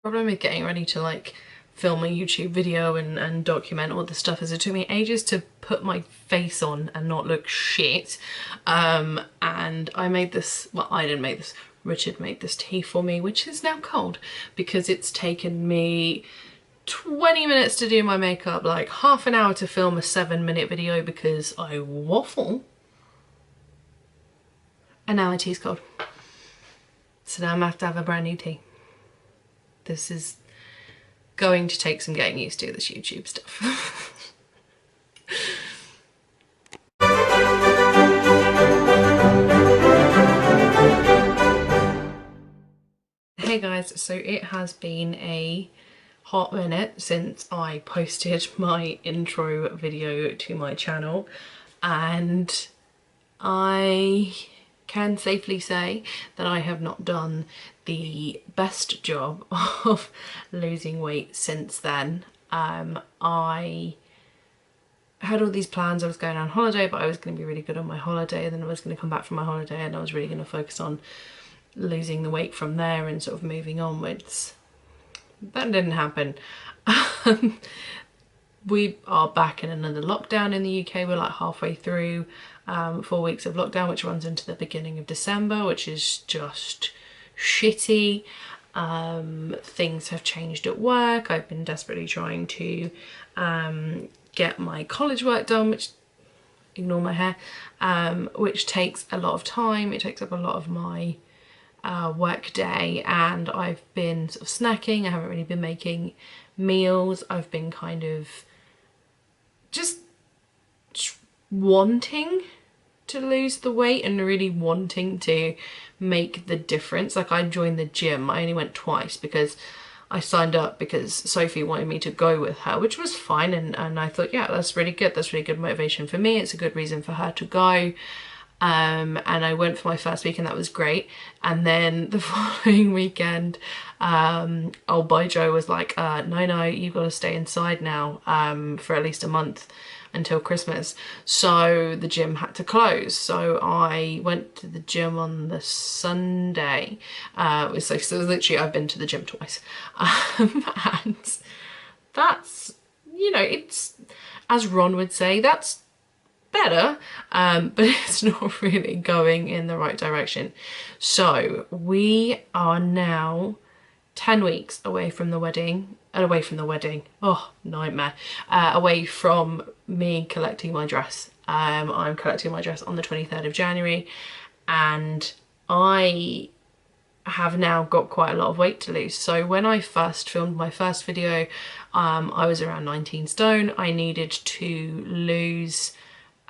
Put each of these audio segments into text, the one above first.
Problem with getting ready to like film a YouTube video and document all the stuff is it took me ages to put my face on and not look shit. And I made this, well, I didn't make this, Richard made this tea for me, which is now cold because it's taken me 20 minutes to do my makeup, like half an hour to film a 7-minute video because I waffle. And now my tea's cold. So now I'm gonna have to have a brand new tea. This is going to take some getting used to, this YouTube stuff. Hey guys, so it has been a hot minute since I posted my intro video to my channel, and I can safely say that I have not done the best job of losing weight since then. I had all these plans. I was going on holiday, but I was going to be really good on my holiday, and then I was going to come back from my holiday and I was really going to focus on losing the weight from there and sort of moving onwards. That didn't happen. We are back in another lockdown in the UK. We're like halfway through 4 weeks of lockdown, which runs into the beginning of December, which is just shitty. Things have changed at work. I've been desperately trying to get my college work done, which, ignore my hair, which takes a lot of time. It takes up a lot of my work day, and I've been sort of snacking. I haven't really been making meals. I've been kind of just wanting to lose the weight and really wanting to make the difference. Like, I joined the gym. I only went twice because I signed up because Sophie wanted me to go with her, which was fine, and I thought, yeah, that's really good. That's really good motivation for me. It's a good reason for her to go. And I went for my first week and that was great. And then the following weekend, old boy Joe was like, no, you've got to stay inside now for at least a month until Christmas. So the gym had to close. So I went to the gym on the Sunday. So literally I've been to the gym twice. And that's, you know, it's, as Ron would say, that's better, but it's not really going in the right direction. So we are now 10 weeks away from the wedding, oh nightmare, away from me collecting my dress. I'm collecting my dress on the 23rd of January, and I have now got quite a lot of weight to lose. So when I first filmed my first video, I was around 19 stone. I needed to lose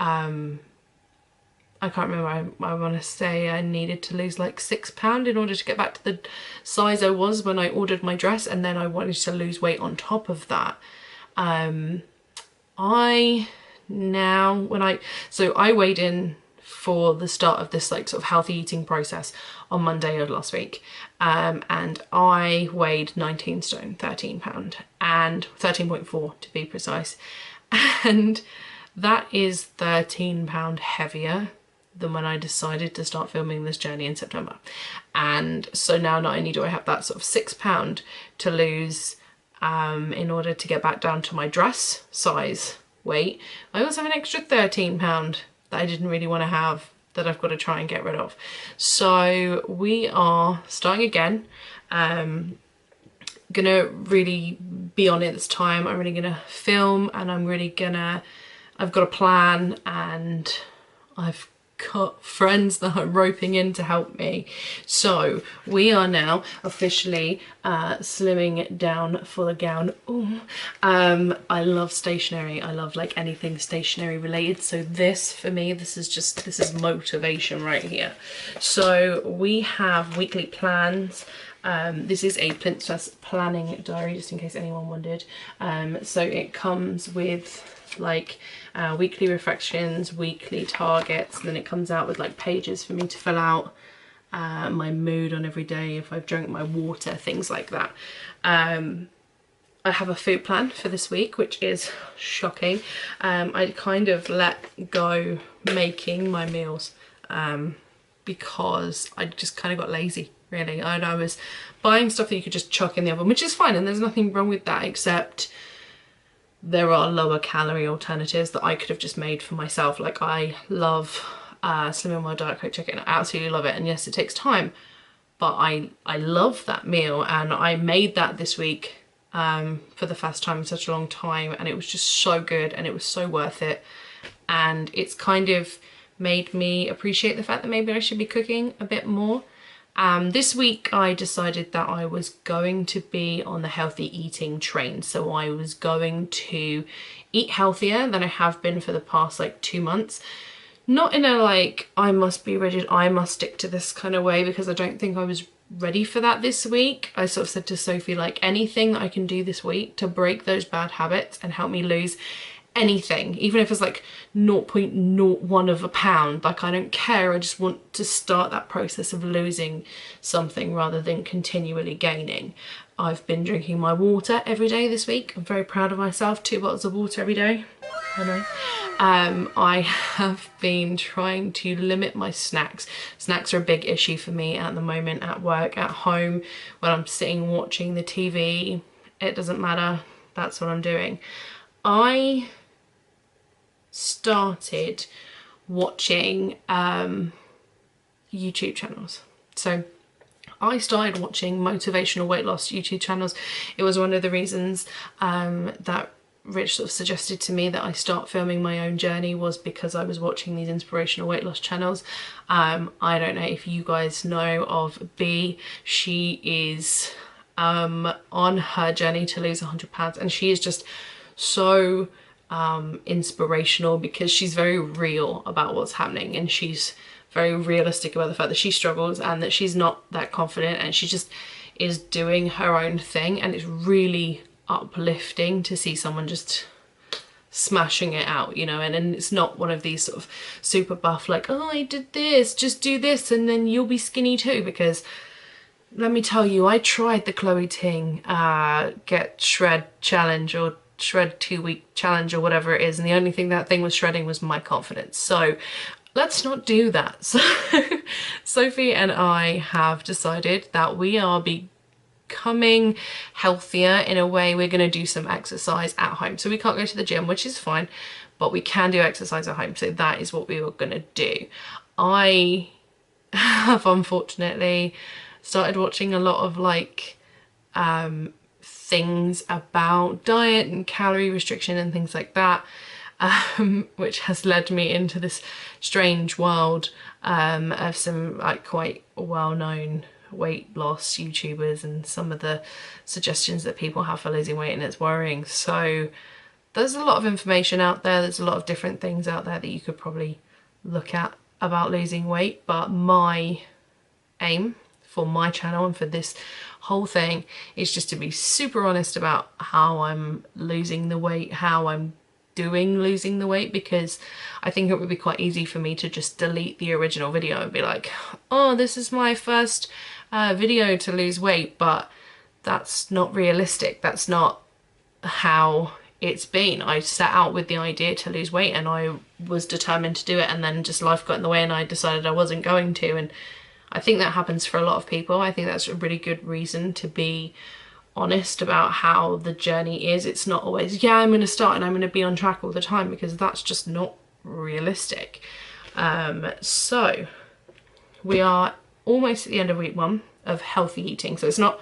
I can't remember, I want to say I needed to lose like £6 in order to get back to the size I was when I ordered my dress, and then I wanted to lose weight on top of that. I weighed in for the start of this like sort of healthy eating process on Monday of last week, and I weighed 19 stone, £13, and 13.4 to be precise, and that is £13 heavier than when I decided to start filming this journey in September. And so now not only do I have that sort of £6 to lose in order to get back down to my dress size weight, I also have an extra £13 that I didn't really want to have, that I've got to try and get rid of. So we are starting again. Gonna really be on it this time. I'm really gonna film, and I've got a plan, and I've got friends that I'm roping in to help me. So we are now officially slimming down for the gown. Ooh. I love stationery. I love like anything stationery related. So this, for me, this is motivation right here. So we have weekly plans. This is a Plinthas planning diary, just in case anyone wondered. So it comes with like weekly reflections, weekly targets, and then it comes out with like pages for me to fill out my mood on every day, if I've drank my water, things like that. I have a food plan for this week, which is shocking. I kind of let go making my meals because I just kind of got lazy. really. I was buying stuff that you could just chuck in the oven, which is fine, and there's nothing wrong with that, except there are lower calorie alternatives that I could have just made for myself. Like, I love Slim and Well Diet Coke chicken. I absolutely love it, and yes, it takes time, but I love that meal, and I made that this week for the first time in such a long time, and it was just so good and it was so worth it. And it's kind of made me appreciate the fact that maybe I should be cooking a bit more. This week I decided that I was going to be on the healthy eating train, so I was going to eat healthier than I have been for the past like 2 months. Not in a like, I must be rigid, I must stick to this kind of way, because I don't think I was ready for that this week. I sort of said to Sophie, like, anything that I can do this week to break those bad habits and help me lose anything, even if it's like 0.01 of a pound, like, I don't care. I just want to start that process of losing something rather than continually gaining. I've been drinking my water every day this week. I'm very proud of myself. 2 bottles of water every day. I know. I have been trying to limit my snacks. Snacks are a big issue for me at the moment, at work, at home, when I'm sitting watching the TV. It doesn't matter. That's what I'm doing. I started watching YouTube channels. So I started watching motivational weight loss YouTube channels. It was one of the reasons that Rich sort of suggested to me that I start filming my own journey, was because I was watching these inspirational weight loss channels. I don't know if you guys know of B. She is on her journey to lose 100 pounds, and she is just so inspirational, because she's very real about what's happening, and she's very realistic about the fact that she struggles and that she's not that confident, and she just is doing her own thing, and it's really uplifting to see someone just smashing it out, you know. And it's not one of these sort of super buff, like, oh, I did this, just do this and then you'll be skinny too, because let me tell you, I tried the Chloe Ting get shred challenge, or shred 2-week challenge, or whatever it is, and the only thing that thing was shredding was my confidence. So let's not do that. So Sophie and I have decided that we are becoming healthier in a way. We're going to do some exercise at home. So we can't go to the gym, which is fine, but we can do exercise at home. So that is what we were going to do. I have unfortunately started watching a lot of like things about diet and calorie restriction and things like that, which has led me into this strange world of some like quite well-known weight loss YouTubers and some of the suggestions that people have for losing weight, and it's worrying. So there's a lot of information out there, there's a lot of different things out there that you could probably look at about losing weight, but my aim for my channel and for this whole thing is just to be super honest about how I'm losing the weight, how I'm doing losing the weight, because I think it would be quite easy for me to just delete the original video and be like, oh, this is my first video to lose weight, but that's not realistic. That's not how it's been. I set out with the idea to lose weight and I was determined to do it, and then just life got in the way and I decided I wasn't going to. And I think that happens for a lot of people. I think that's a really good reason to be honest about how the journey is. It's not always, yeah, I'm going to start and I'm going to be on track all the time, because that's just not realistic. So we are almost at the end of week 1 of healthy eating. So it's not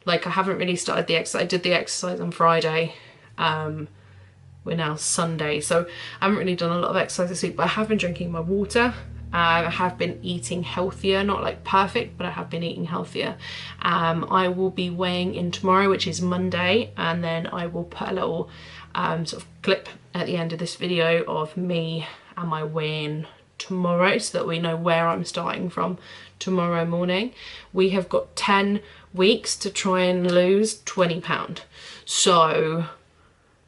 like I haven't really started the exercise. I did the exercise on Friday. We're now Sunday, so I haven't really done a lot of exercise this week, but I have been drinking my water. I have been eating healthier, not like perfect, but I have been eating healthier. I will be weighing in tomorrow, which is Monday, and then I will put a little sort of clip at the end of this video of me and my weigh-in tomorrow, so that we know where I'm starting from tomorrow morning. We have got 10 weeks to try and lose 20 pound. So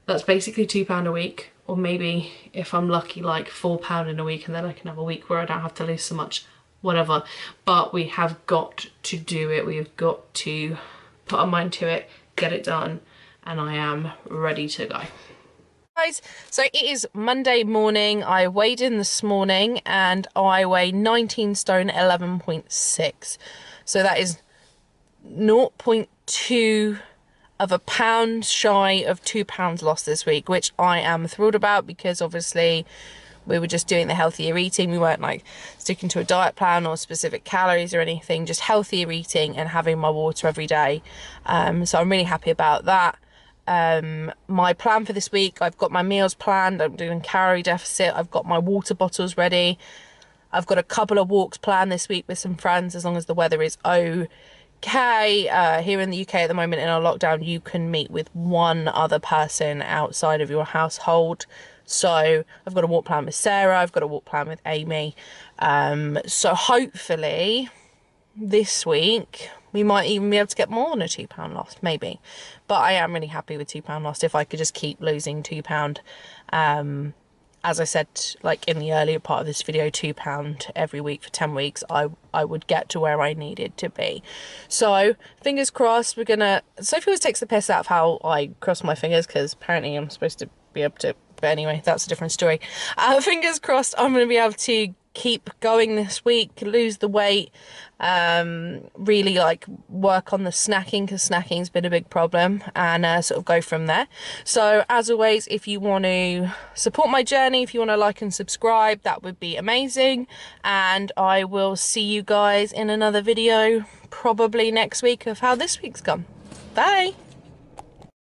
that's basically £2 a week, or maybe if I'm lucky like £4 in a week, and then I can have a week where I don't have to lose so much, whatever. But we have got to do it. We've got to put our mind to it, get it done, and I am ready to go. Guys, so it is Monday morning. I weighed in this morning and I weigh 19 stone 11.6. So that is 0.2 of a pound shy of £2 lost this week, which I am thrilled about, because obviously we were just doing the healthier eating. We weren't like sticking to a diet plan or specific calories or anything, just healthier eating and having my water every day. So I'm really happy about that. My plan for this week, I've got my meals planned. I'm doing calorie deficit. I've got my water bottles ready. I've got a couple of walks planned this week with some friends, as long as the weather is okay. Here in the UK at the moment in our lockdown, you can meet with one other person outside of your household. So I've got a walk plan with Sarah, I've got a walk plan with Amy. So hopefully this week we might even be able to get more than a £2 loss, maybe. But I am really happy with £2 lost. If I could just keep losing £2, as I said, like in the earlier part of this video, £2 every week for 10 weeks, I would get to where I needed to be. So fingers crossed. Sophie always takes the piss out of how I cross my fingers, because apparently I'm supposed to be able to, but anyway, that's a different story. Fingers crossed I'm going to be able to keep going this week, lose the weight, really like work on the snacking, because snacking's been a big problem, and sort of go from there. So as always, if you want to support my journey, if you want to like and subscribe, that would be amazing. And I will see you guys in another video probably next week of how this week's gone. Bye.